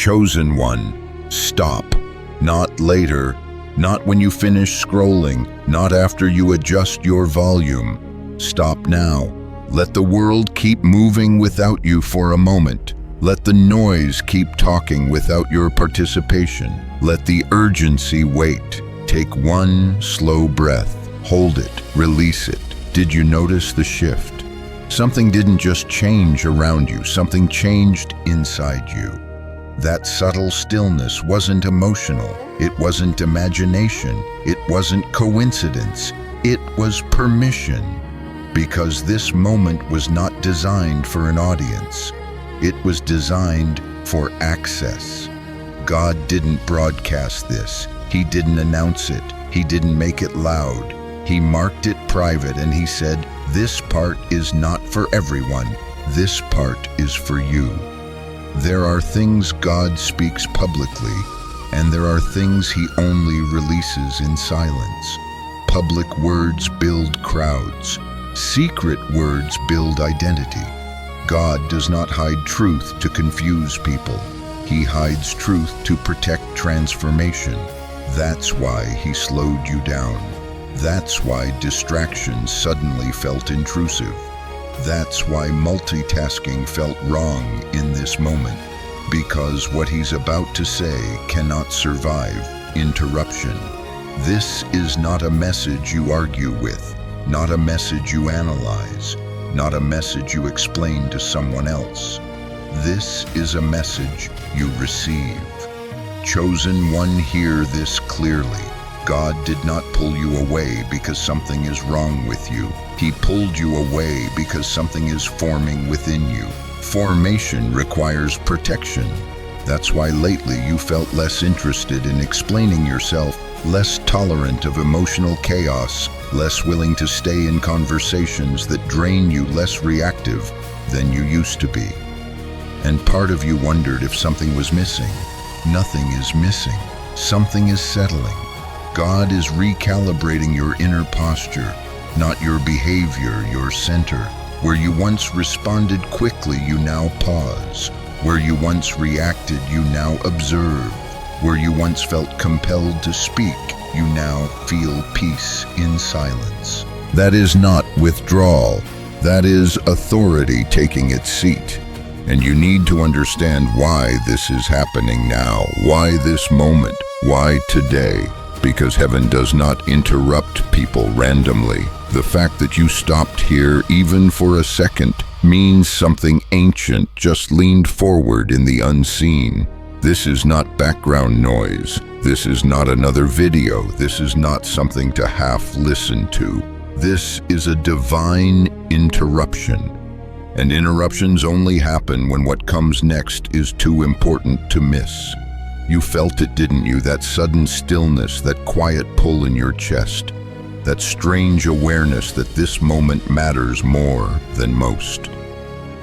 Chosen one, stop. Not later, not when you finish scrolling, not after you adjust your volume. Stop now. Let the world keep moving without you for a moment. Let the noise keep talking without your participation. Let the urgency wait. Take one slow breath. Hold it. Release it. Did you notice the shift? Something didn't just change around you. Something changed inside you. That subtle stillness wasn't emotional. It wasn't imagination. It wasn't coincidence. It was permission. Because this moment was not designed for an audience. It was designed for access. God didn't broadcast this. He didn't announce it. He didn't make it loud. He marked it private and he said, "This part is not for everyone. This part is for you." There are things God speaks publicly, and there are things he only releases in silence. Public words build crowds. Secret words build identity. God does not hide truth to confuse people. He hides truth to protect transformation. That's why he slowed you down. That's why distractions suddenly felt intrusive. That's why multitasking felt wrong in this moment. Because what he's about to say cannot survive interruption. This is not a message you argue with, not a message you analyze, not a message you explain to someone else. This is a message you receive. Chosen one, hear this clearly. God did not pull you away because something is wrong with you. He pulled you away because something is forming within you. Formation requires protection. That's why lately you felt less interested in explaining yourself, less tolerant of emotional chaos, less willing to stay in conversations that drain you, less reactive than you used to be. And part of you wondered if something was missing. Nothing is missing. Something is settling. God is recalibrating your inner posture, not your behavior, your center. Where you once responded quickly, you now pause. Where you once reacted, you now observe. Where you once felt compelled to speak, you now feel peace in silence. That is not withdrawal. That is authority taking its seat. And you need to understand why this is happening now, why this moment, why today. Because heaven does not interrupt people randomly. The fact that you stopped here, even for a second, means something ancient just leaned forward in the unseen. This is not background noise. This is not another video. This is not something to half listen to. This is a divine interruption. And interruptions only happen when what comes next is too important to miss. You felt it, didn't you? That sudden stillness, that quiet pull in your chest, that strange awareness that this moment matters more than most.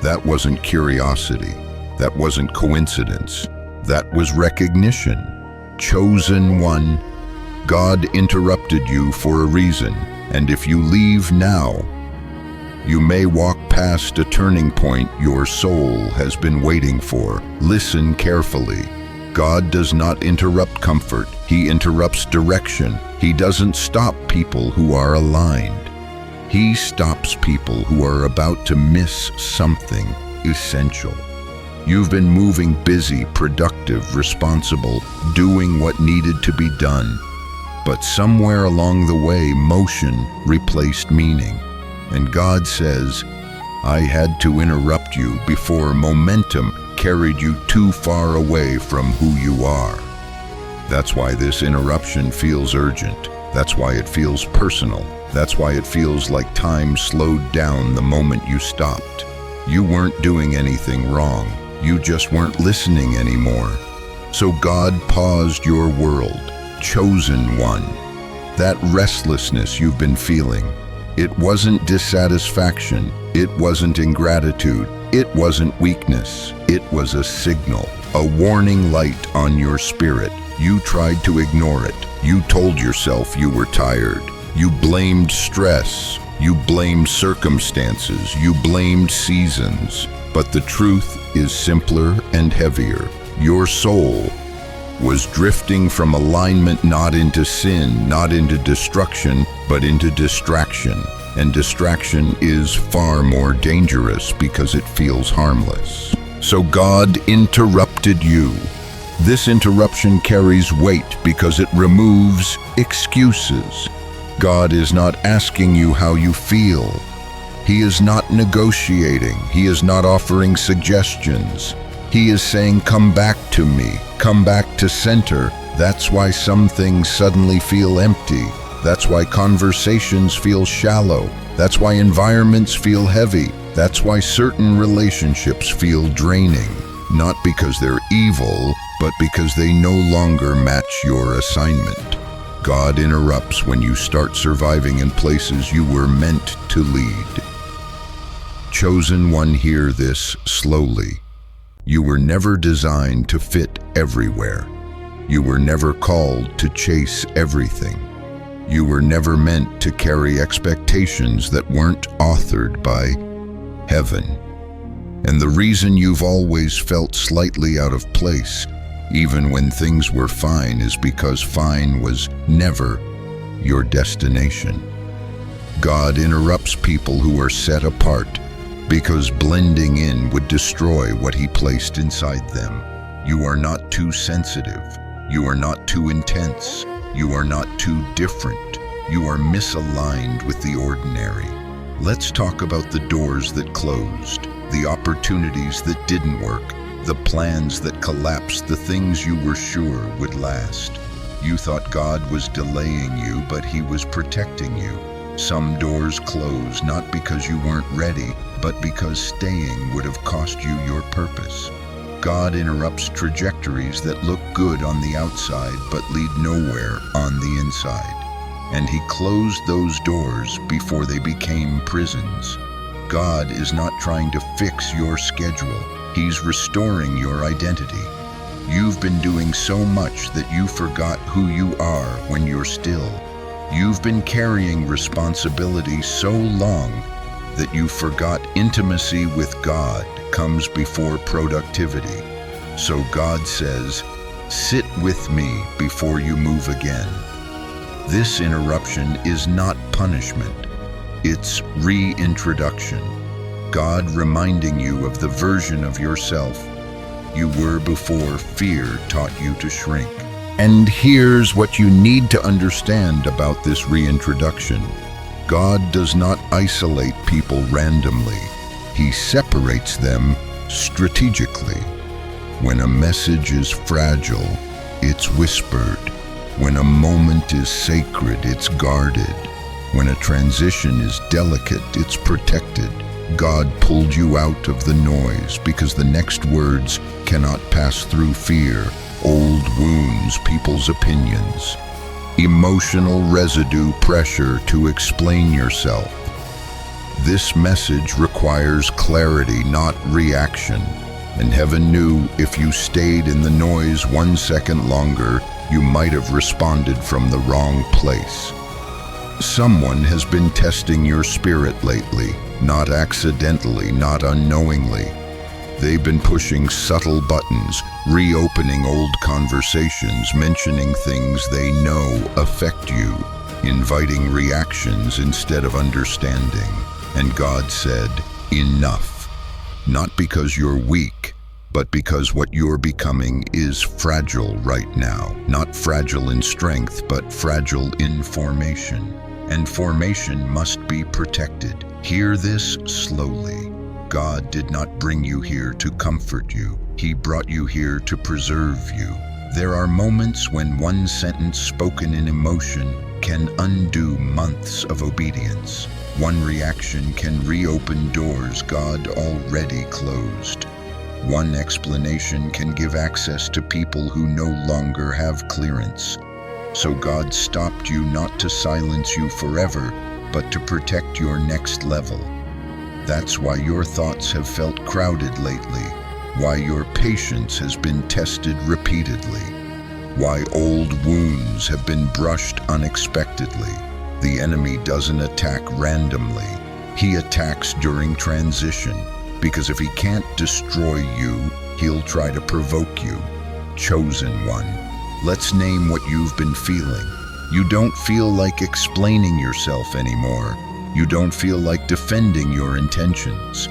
That wasn't curiosity. That wasn't coincidence. That was recognition. Chosen one. God interrupted you for a reason, and if you leave now, you may walk past a turning point your soul has been waiting for. Listen carefully. God does not interrupt comfort. He interrupts direction. He doesn't stop people who are aligned. He stops people who are about to miss something essential. You've been moving busy, productive, responsible, doing what needed to be done. But somewhere along the way, motion replaced meaning. And God says, I had to interrupt you before momentum carried you too far away from who you are. That's why this interruption feels urgent. That's why it feels personal. That's why it feels like time slowed down the moment you stopped. You weren't doing anything wrong. You just weren't listening anymore. So God paused your world. Chosen one. That restlessness you've been feeling. It wasn't dissatisfaction. It wasn't ingratitude. It wasn't weakness. It was a signal, a warning light on your spirit. You tried to ignore it. You told yourself you were tired. You blamed stress. You blamed circumstances. You blamed seasons. But the truth is simpler and heavier. Your soul was drifting from alignment, not into sin, not into destruction, but into distraction. And distraction is far more dangerous because it feels harmless. So God interrupted you. This interruption carries weight because it removes excuses. God is not asking you how you feel. He is not negotiating. He is not offering suggestions. He is saying, come back to me, come back to center. That's why some things suddenly feel empty. That's why conversations feel shallow. That's why environments feel heavy. That's why certain relationships feel draining. Not because they're evil, but because they no longer match your assignment. God interrupts when you start surviving in places you were meant to lead. Chosen one, hear this slowly. You were never designed to fit everywhere. You were never called to chase everything. You were never meant to carry expectations that weren't authored by heaven. And the reason you've always felt slightly out of place, even when things were fine, is because fine was never your destination. God interrupts people who are set apart because blending in would destroy what He placed inside them. You are not too sensitive. You are not too intense. You are not too different. You are misaligned with the ordinary. Let's talk about the doors that closed, the opportunities that didn't work, the plans that collapsed, the things you were sure would last. You thought God was delaying you, but He was protecting you. Some doors closed not because you weren't ready, but because staying would have cost you your purpose. God interrupts trajectories that look good on the outside but lead nowhere on the inside. And He closed those doors before they became prisons. God is not trying to fix your schedule. He's restoring your identity. You've been doing so much that you forgot who you are when you're still. You've been carrying responsibility so long that you forgot intimacy with God comes before productivity. So God says, sit with me before you move again. This interruption is not punishment. It's reintroduction. God reminding you of the version of yourself you were before fear taught you to shrink. And here's what you need to understand about this reintroduction. God does not isolate people randomly. He separates them strategically. When a message is fragile, it's whispered. When a moment is sacred, it's guarded. When a transition is delicate, it's protected. God pulled you out of the noise because the next words cannot pass through fear, old wounds, people's opinions, emotional residue, pressure to explain yourself. This message requires clarity, not reaction. And heaven knew if you stayed in the noise 1 second longer, you might have responded from the wrong place. Someone has been testing your spirit lately, not accidentally, not unknowingly. They've been pushing subtle buttons, reopening old conversations, mentioning things they know affect you, inviting reactions instead of understanding. And God said, enough. Not because you're weak, but because what you're becoming is fragile right now. Not fragile in strength, but fragile in formation. And formation must be protected. Hear this slowly. God did not bring you here to comfort you. He brought you here to preserve you. There are moments when one sentence spoken in emotion can undo months of obedience. One reaction can reopen doors God already closed. One explanation can give access to people who no longer have clearance. So God stopped you not to silence you forever, but to protect your next level. That's why your thoughts have felt crowded lately, why your patience has been tested repeatedly, why old wounds have been brushed unexpectedly. The enemy doesn't attack randomly. He attacks during transition, because if he can't destroy you, He'll try to provoke you. Chosen one, let's name what you've been feeling. You don't feel like explaining yourself anymore. You don't feel like defending your intentions.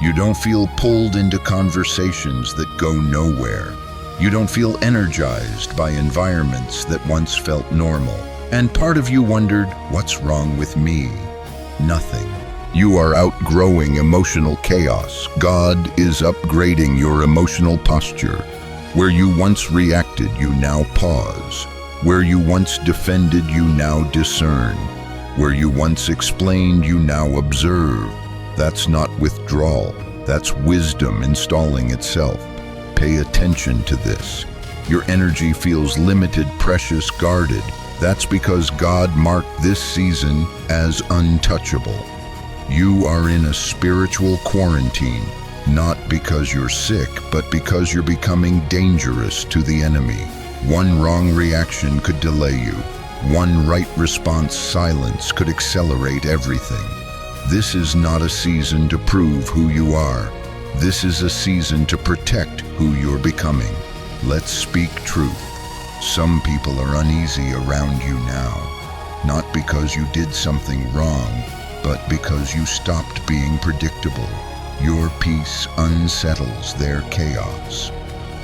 You don't feel pulled into conversations that go nowhere. You don't feel energized by environments that once felt normal. And part of you wondered, what's wrong with me? Nothing. You are outgrowing emotional chaos. God is upgrading your emotional posture. Where you once reacted, you now pause. Where you once defended, you now discern. Where you once explained, you now observe. That's not withdrawal. That's wisdom installing itself. Pay attention to this. Your energy feels limited, precious, guarded. That's because God marked this season as untouchable. You are in a spiritual quarantine, not because you're sick, but because you're becoming dangerous to the enemy. One wrong reaction could delay you. One right response, silence, could accelerate everything. This is not a season to prove who you are. This is a season to protect who you're becoming. Let's speak truth. Some people are uneasy around you now, not because you did something wrong, but because you stopped being predictable. Your peace unsettles their chaos.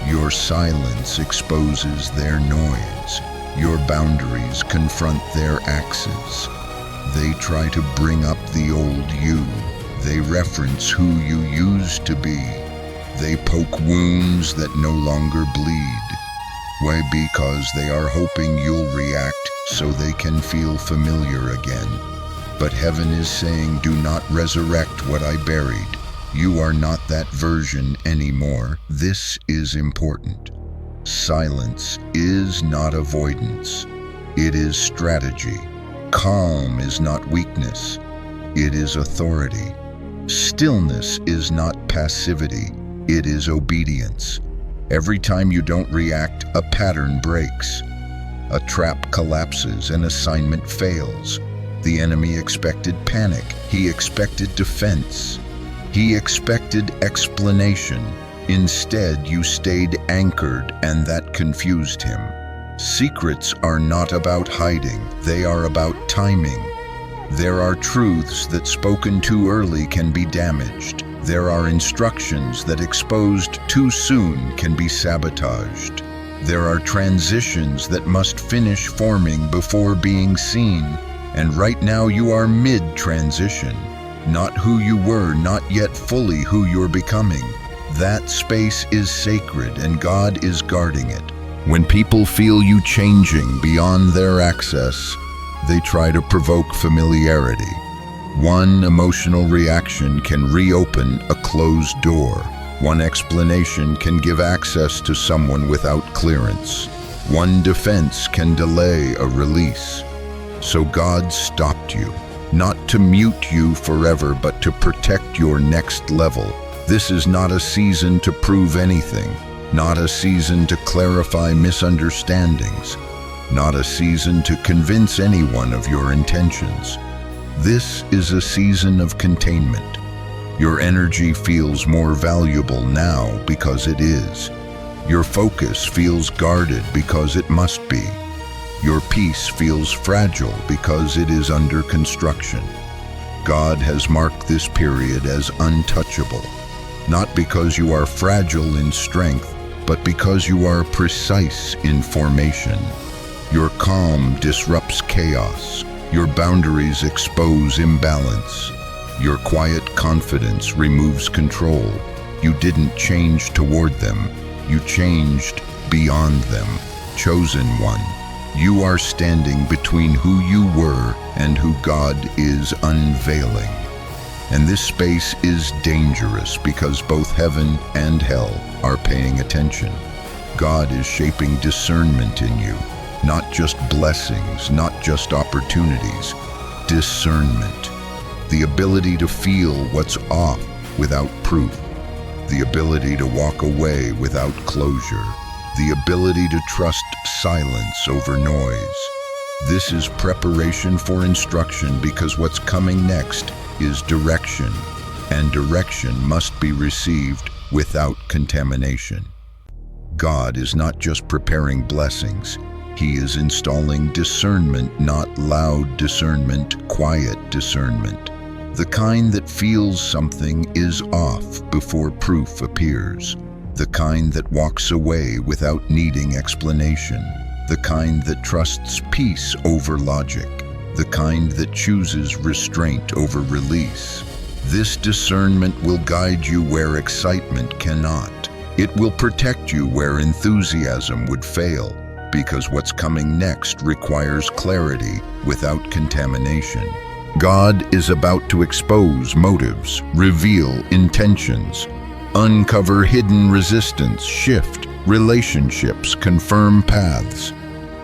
Your silence exposes their noise. Your boundaries confront their axes. They try to bring up the old you. They reference who you used to be. They poke wounds that no longer bleed. Why? Because they are hoping you'll react so they can feel familiar again. But heaven is saying, do not resurrect what I buried. You are not that version anymore. This is important. Silence is not avoidance. It is strategy. Calm is not weakness. It is authority. Stillness is not passivity. It is obedience. Every time you don't react, a pattern breaks. A trap collapses, an assignment fails. The enemy expected panic. He expected defense. He expected explanation. Instead, you stayed anchored, and that confused him. Secrets are not about hiding. They are about timing. There are truths that spoken too early can be damaged. There are instructions that exposed too soon can be sabotaged. There are transitions that must finish forming before being seen. And right now you are mid-transition. Not who you were, not yet fully who you're becoming. That space is sacred and God is guarding it. When people feel you changing beyond their access, they try to provoke familiarity. One emotional reaction can reopen a closed door. One explanation can give access to someone without clearance. One defense can delay a release. So God stopped you, not to mute you forever, but to protect your next level. This is not a season to prove anything, not a season to clarify misunderstandings, not a season to convince anyone of your intentions. This is a season of containment. Your energy feels more valuable now because it is. Your focus feels guarded because it must be. Your peace feels fragile because it is under construction. God has marked this period as untouchable, not because you are fragile in strength, but because you are precise in formation. Your calm disrupts chaos. Your boundaries expose imbalance. Your quiet confidence removes control. You didn't change toward them. You changed beyond them. Chosen one, you are standing between who you were and who God is unveiling. And this space is dangerous because both heaven and hell are paying attention. God is shaping discernment in you, not just blessings, not just opportunities, discernment. The ability to feel what's off without proof. The ability to walk away without closure. The ability to trust silence over noise. This is preparation for instruction because what's coming next is direction, and direction must be received without contamination. God is not just preparing blessings, He is installing discernment, not loud discernment, quiet discernment. The kind that feels something is off before proof appears. The kind that walks away without needing explanation. The kind that trusts peace over logic. The kind that chooses restraint over release. This discernment will guide you where excitement cannot. It will protect you where enthusiasm would fail, because what's coming next requires clarity without contamination. God is about to expose motives, reveal intentions, uncover hidden resistance, shift relationships, confirm paths.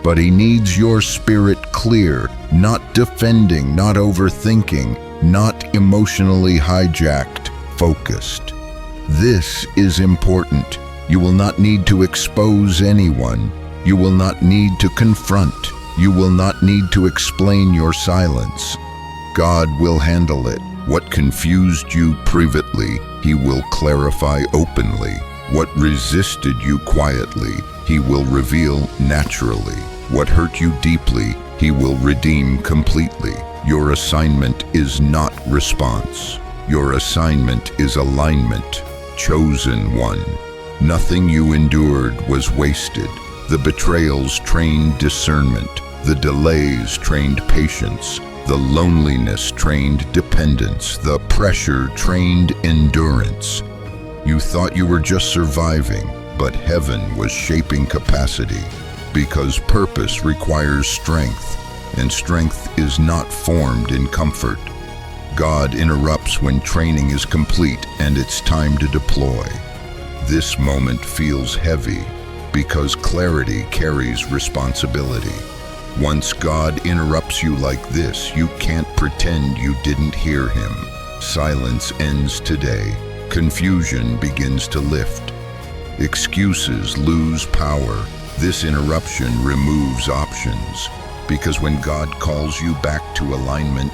But He needs your spirit clear, not defending, not overthinking, not emotionally hijacked, focused. This is important. You will not need to expose anyone. You will not need to confront. You will not need to explain your silence. God will handle it. What confused you privately, He will clarify openly. What resisted you quietly, He will reveal naturally. What hurt you deeply, He will redeem completely. Your assignment is not response. Your assignment is alignment. Chosen one. Nothing you endured was wasted. The betrayals trained discernment. The delays trained patience. The loneliness trained dependence. The pressure trained endurance. You thought you were just surviving, but heaven was shaping capacity, because purpose requires strength, and strength is not formed in comfort. God interrupts when training is complete and it's time to deploy. This moment feels heavy because clarity carries responsibility. Once God interrupts you like this, you can't pretend you didn't hear Him. Silence ends today. Confusion begins to lift. Excuses lose power. This interruption removes options, because when God calls you back to alignment,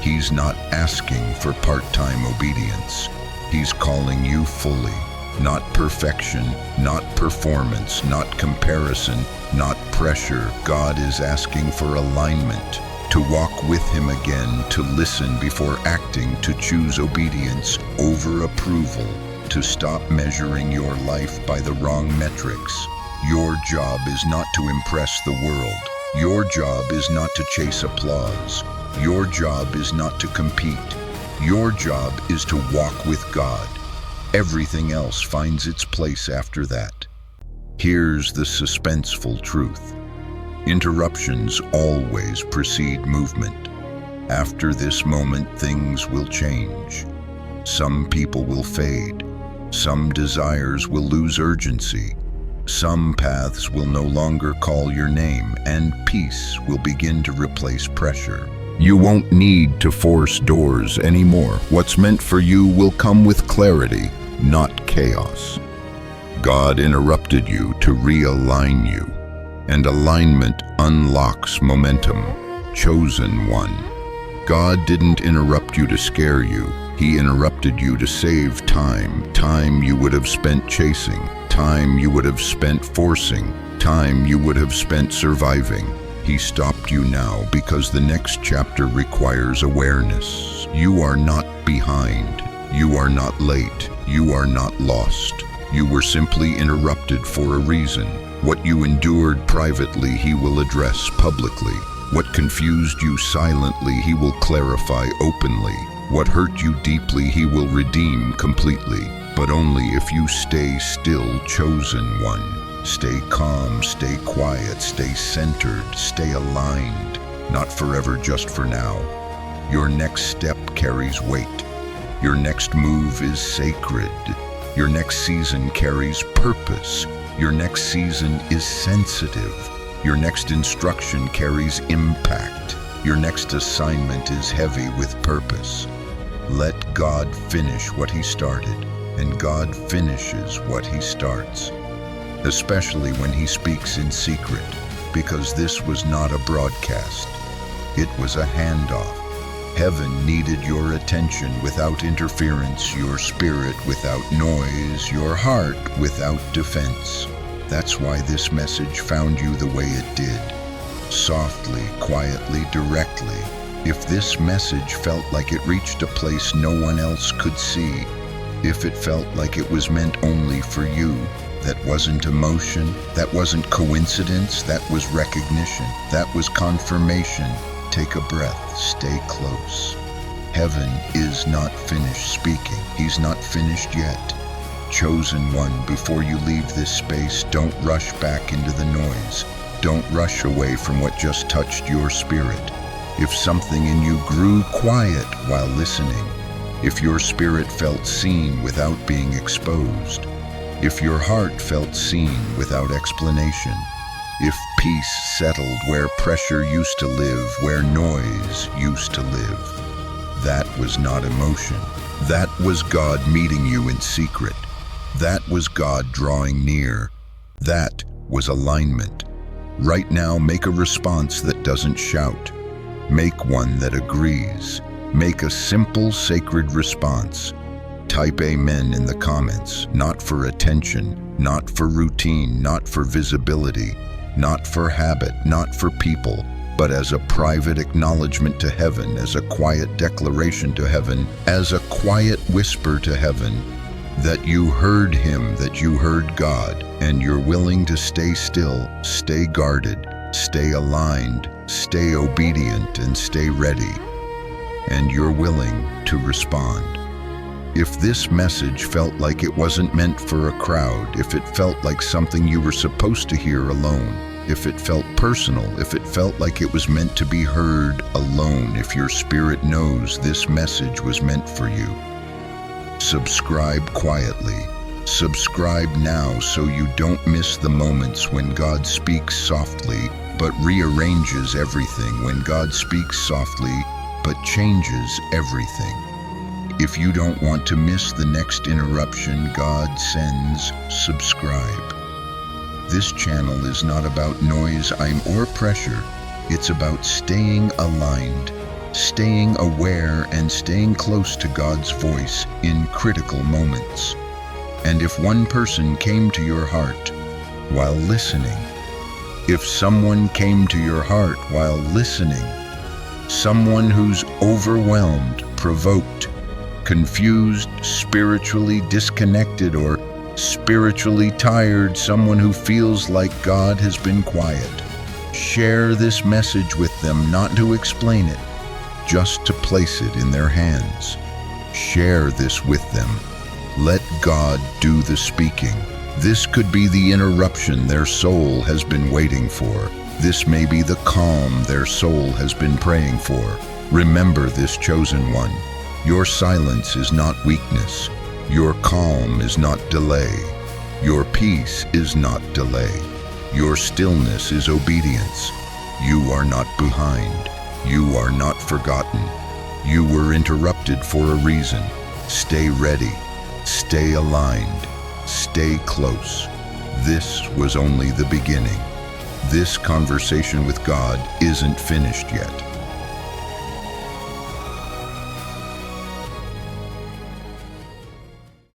He's not asking for part-time obedience. He's calling you fully. Not perfection, not performance, not comparison, not pressure. God is asking for alignment, to walk with Him again, to listen before acting, to choose obedience over approval, to stop measuring your life by the wrong metrics. Your job is not to impress the world. Your job is not to chase applause. Your job is not to compete. Your job is to walk with God. Everything else finds its place after that. Here's the suspenseful truth. Interruptions always precede movement. After this moment, things will change. Some people will fade. Some desires will lose urgency. Some paths will no longer call your name, and peace will begin to replace pressure. You won't need to force doors anymore. What's meant for you will come with clarity, not chaos. God interrupted you to realign you, and alignment unlocks momentum. Chosen one. God didn't interrupt you to scare you. He interrupted you to save time. Time you would have spent chasing. Time you would have spent forcing. Time you would have spent surviving. He stopped you now because the next chapter requires awareness. You are not behind. You are not late. You are not lost. You were simply interrupted for a reason. What you endured privately, He will address publicly. What confused you silently, He will clarify openly. What hurt you deeply, He will redeem completely. But only if you stay still, chosen one. Stay calm, stay quiet, stay centered, stay aligned. Not forever, just for now. Your next step carries weight. Your next move is sacred. Your next season carries purpose. Your next season is sensitive. Your next instruction carries impact. Your next assignment is heavy with purpose. Let God finish what He started, and God finishes what He starts. Especially when He speaks in secret, because this was not a broadcast. It was a handoff. Heaven needed your attention without interference, your spirit without noise, your heart without defense. That's why this message found you the way it did. Softly, quietly, directly. If this message felt like it reached a place no one else could see, if it felt like it was meant only for you, that wasn't emotion, that wasn't coincidence, that was recognition, that was confirmation. Take a breath, stay close. Heaven is not finished speaking. He's not finished yet. Chosen one, before you leave this space, don't rush back into the noise. Don't rush away from what just touched your spirit. If something in you grew quiet while listening, if your spirit felt seen without being exposed, if your heart felt seen without explanation, if peace settled where pressure used to live, where noise used to live, that was not emotion. That was God meeting you in secret. That was God drawing near. That was alignment. Right now, make a response that doesn't shout. Make one that agrees. Make a simple, sacred response. Type amen in the comments, not for attention, not for routine, not for visibility, not for habit, not for people, but as a private acknowledgement to heaven, as a quiet declaration to heaven, as a quiet whisper to heaven, that you heard him, that you heard God, and you're willing to stay still, stay guarded, stay aligned, stay obedient, and stay ready. And you're willing to respond. If this message felt like it wasn't meant for a crowd, if it felt like something you were supposed to hear alone, if it felt personal, if it felt like it was meant to be heard alone, if your spirit knows this message was meant for you, subscribe quietly. Subscribe now so you don't miss the moments when God speaks softly but rearranges everything, when God speaks softly but changes everything. If you don't want to miss the next interruption God sends, subscribe. This channel is not about noise or pressure. It's about staying aligned, staying aware, and staying close to God's voice in critical moments. And if one person came to your heart while listening, if someone came to your heart while listening, someone who's overwhelmed, provoked, confused, spiritually disconnected, or spiritually tired, someone who feels like God has been quiet, share this message with them, not to explain it, just to place it in their hands. Share this with them. Let God do the speaking. This could be the interruption their soul has been waiting for. This may be the calm their soul has been praying for. Remember this, chosen one. Your silence is not weakness. Your calm is not delay. Your peace is not delay. Your stillness is obedience. You are not behind. You are not forgotten. You were interrupted for a reason. Stay ready. Stay aligned. Stay close. This was only the beginning. This conversation with God isn't finished yet.